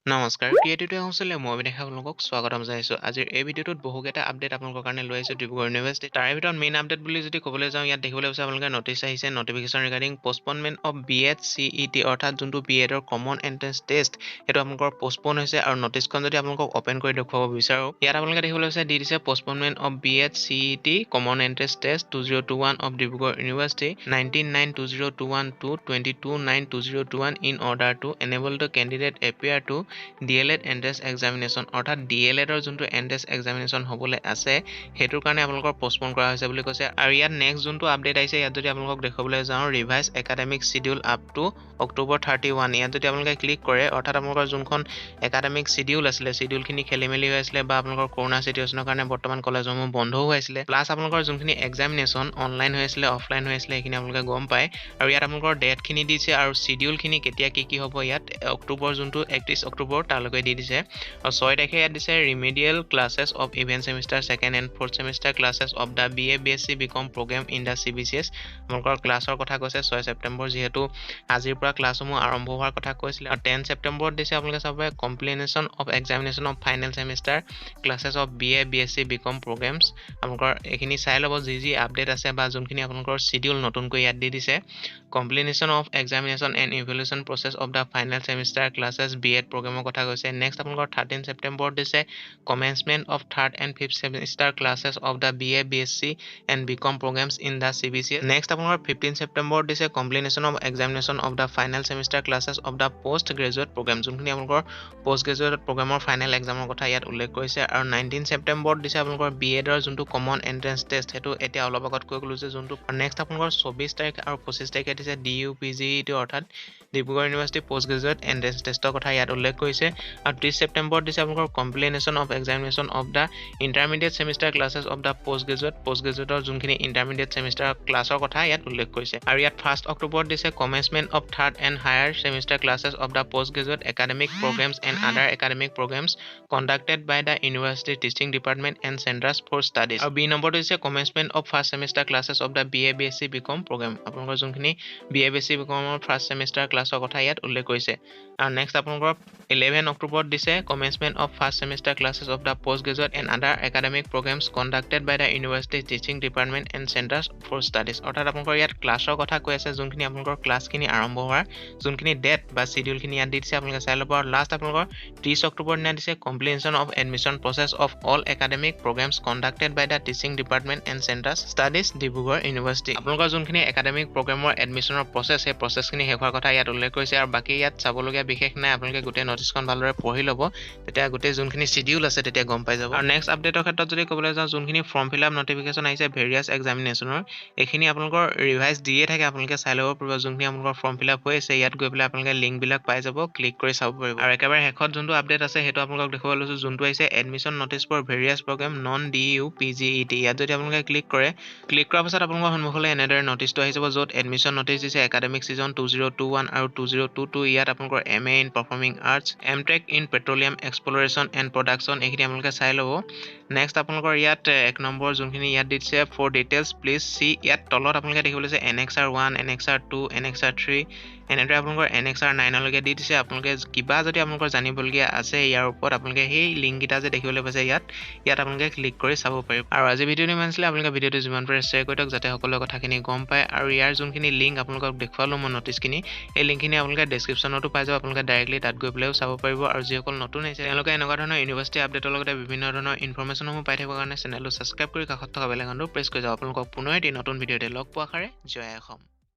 নমস্কাৰ ক্ৰিয়েটিভিটি হাউচলৈ মই দেখা আপোনালোকক স্বাগতম জনাইছো আজিৰ এই ভিডিঅ'টোত বহুকেইটা আপডেট আপোনালোকৰ কাৰণে লৈ আহিছো ডিব্ৰুগড় ইউনিভাৰ্চিটি তাৰে ভিতৰত মেইন আপডেট বুলি যদি ক'বলৈ যাওঁ ইয়াত দেখিবলৈ পাইছে আপোনালোকে নটিচ আহিছে notification regarding postponement of B.Ed CET অৰ্থাৎ যোনটো B.Ed কমন এন্ট্ৰেন্স টেষ্ট সেইটো আপোনালোকৰ পোষ্টপন হৈছে আৰু নটিচখন যদি আপোনালোকক ওপেন কৰি দেখুৱাব বিচাৰো ইয়াত আপোনালোকে দেখিবলৈ পাইছে দি দিছে postponement of B.Ed CET common entrance test 2021 of Dibrugarh university 19/9/2021 to 22/9/2021 in order to enable the candidate appear to DLED entrance examination অৰ্থাৎ DLED ৰ যোনটো entrance examination হ'বলৈ আছে হেতুৰ কাৰণে আপোনালোকৰ পোষ্টপন কৰা হৈছে বুলি কৈছে আৰু ইয়াত নেক্সট যোনটো আপডেট আহিছে ইয়াত যদি আপোনালোকক দেখাবলৈ যাওঁ revise academic schedule up to October 31 ইয়াত যদি আপোনালোকে ক্লিক কৰে অৰ্থাৎ আপোনালোকৰ যোনখন একাডেমিক শিডিউল আছিল শিডিউলখিনি খেলিমেলি হৈ আছিল বা আপোনালোকৰ কৰোনা সিচুৱেচনৰ কাৰণে বৰ্তমান কলেজসমূহ বন্ধও হৈ আছিল প্লাস আপোনালোকৰ যোনখিনি এক্সামিনেশন অনলাইন হৈ আছিল অফলাইন হৈ আছিল এইখিনি আপোনালোকে গম পায় আৰু ইয়াত আপোনালোকৰ ডেটখিনি দিছে আৰু শিডিউলখিনি কেতিয়া কি হ'ব ইয়াত অক্টোবৰ যোনটো 31 অক্টোবৰ তালৈকে দি দিছে আৰু 6 তাৰিখে ইয়াত দিছে remedial classes of even semester 2nd and 4th semester classes of the BA BSc BCom programme in the CBCS আপোনালোকৰ ক্লাছৰ কথা কৈছে 6 ছেপ্টেম্বৰ যেহেতু আজিৰ পৰা ক্লাছসমূহ আৰম্ভ হোৱাৰ কথা কৈছিল আৰু 10 ছেপ্টেম্বৰ দিছে আপোনালোকে চাব completion of examination of final semester classes of BA BSc BCom প্ৰগ্ৰামছ আপোনালোকৰ এইখিনি চাই ল'ব যি আপডেট আছে বা যোনখিনি আপোনালোকৰ শিডিউল নতুনকৈ ইয়াত দি দিছে completion of examination and evaluation process of the final semester classes B.Ed প্ৰগ্ৰামৰ কথা কৈছে নেক্সট আপোনালোকৰ 13 ছেপ্টেম্বৰ দিছে commencement of 3rd and 5th semester classes of the BA BSc and BCom programs in the CBCS next আপোনালোকৰ 15 September দিছে completion of examination of the final semester classes of the post graduate programme যোনখিনি আপোনালোকৰ post graduate প্ৰগ্ৰামৰ final এক্সামৰ কথা ইয়াত উল্লেখ কৰিছে আৰু 19 ছেপ্টেম্বৰ দিছে আপোনালোকৰ B.Ed ৰ যোনটো কমন এন্ট্ৰেন্স টেষ্ট হেতু এতিয়া অলপ আগত কৈ গলো যে যোনটো নেক্সট আপোনালোকৰ 24 তাৰিখ আৰু 25 তাৰিখে দিছে DUPGET অৰ্থাৎ Dibrugarh university post graduate entrance টেষ্টৰ কথা ইয়াত উল্লেখ কৰিছে আৰু 30 ছেপ্টেম্বৰ দিছে আপোনালোকৰ completion of examination of the intermediate semester classes of the post গ্ৰেজুৱেটৰ যোনখিনি ইন্টাৰমিডিয়েট সেমিস্টাৰ ক্লাছৰ কথা ইয়াত উল্লেখ কৰিছে আৰু ইয়াত 1 অক্টোবৰ দিছে commencement of 3rd and higher semester classes of the postgraduate academic programs and other academic programs conducted by the university teaching department and centers for studies আৰু B নম্বৰ দিছে commencement of first semester classes of the BA BSc BCom program আপোনালোকৰ যোনখিনি BA BSc BCom ৰ first semester ক্লাছৰ কথা ইয়াত উল্লেখ কৰিছে আৰু নেক্সট আপোনালোকৰ 11 অক্টোবৰ দিছে commencement of first semester classes of the postgraduate and other academic programs conducted by the university teaching department and centers for studies অৰ্থাৎ আপোনালোকৰ ইয়াত ক্লাছৰ কথা কৈ আছে যোনখিনি আপোনালোকৰ ক্লাছখিনি আৰম্ভ হোৱাৰ যোনখিনি ডেট বা শিডিউলখিনি ইয়াত দিছে আপোনালোকে চাই ল'ব আৰু লাষ্ট আপোনালোকৰ 30 অক্টোবৰ দিনা দিছে completion of admission process of all academic programmes conducted by the teaching department and centres studies Dibrugarh university আপোনালোকৰ যোনখিনি একাডেমিক প্ৰগ্ৰামৰ এডমিশ্যনৰ প্ৰচেছ সেই প্ৰচেছখিনি শেষ হোৱাৰ কথা ইয়াত উল্লেখ কৰিছে আৰু বাকী ইয়াত চাবলগীয়া বিশেষ নাই আপোনালোকে গোটেই নটিছখন ভালদৰে পঢ়ি ল'ব তেতিয়া গোটেই যোনখিনি শিডিউল আছে তেতিয়া গম পাই যাব আৰু নেক্সট আপডেটৰ ক্ষেত্ৰত যদি ক'বলৈ যাওঁ যোনখিনি ফৰ্ম ফিল আপ নটিফিকেশ্যন আহিছে ভেৰিয়াছ এক্সামিনেশ্যনৰ এইখিনি আপোনালোকৰ ৰিভাইজ দিয়ে থাকে আপোনালোকে চাই ল'ব পাৰিব যোনখিনি আপোনালোকৰ ফৰ্ম ফিল আপ হৈ আছে ইয়াত গৈ পেলাই আপোনালোকে লিংক বিলাক পাই যাব ক্লিক কৰি চাব পাৰিব আৰু একেবাৰে শেষত যোনটো আপডেট আছে সেইটো আপোনালোকক দেখুৱাব লৈছো যোনটো আহিছে admission notice for various program Non-DUPGET ইয়াত যদি আপোনালোকে ক্লিক কৰাৰ পাছত আপোনালোকৰ সন্মুখলৈ এনেদৰে নটিচটো আহি যাব য'ত এডমিশ্যন নটিচ দিছে একাডেমিক সিজন 2021 আৰু 2022 ইয়াত আপোনালোকৰ MA in performing arts MTech in petroleum exploration and production এইখিনি আপোনালোকে চাই ল'ব নেক্সট আপোনালোকৰ ইয়াত এক নম্বৰ যোনখিনি ইয়াত দিছে ফৰ ডিটেইলছ প্লিজ সি ইয়াত তলত আপোনালোকে দেখিবলৈ পাইছে NXR 1 NXR 2 NXR 3 এনেদৰে আপোনালোকৰ NXR 9 লৈকে দি দিছে আপোনালোকে কিবা যদি আপোনালোকৰ জানিবলগীয়া আছে ইয়াৰ ওপৰত আপোনালোকে সেই লিংক কিটা যে দেখিবলৈ পাইছে ইয়াত আপোনালোকে ক্লিক কৰি চাব পাৰিব আৰু আজি ভিডিঅ'টো ইমান আছিল আপোনালোকে ভিডিঅ'টো যিমান পাৰে শ্বেয়াৰ কৰি দিয়ক যাতে সকলো কথাখিনি গম পায় আৰু ইয়াৰ যোনখিনি লিংক আপোনালোকক দেখুৱালো মই নটিচখিনি এই লিংকখিনি আপোনালোকে ডেছক্ৰিপশ্যনতো পাই যাব আপোনালোকে ডাইৰেক্টলি তাত গৈ পেলাইও চাব পাৰিব আৰু যিসকল নতুন আহিছে তেওঁলোকে এনেকুৱা ধৰণৰ ইউনিভাৰ্চিটি আপডেটৰ লগতে বিভিন্ন ধৰণৰ ইনফৰমেশ্যনসমূহ পাই থাকিবৰ কাৰণে চেনেলটো ছাবস্ক্ৰাইব কৰি কাষত থকা বেল আইকনটো প্ৰেছ কৰি যাব আপোনালোকক পুনৰ এটি নতুন ভিডিঅ'তে লগ পোৱাৰ আশাৰে জয় অসম।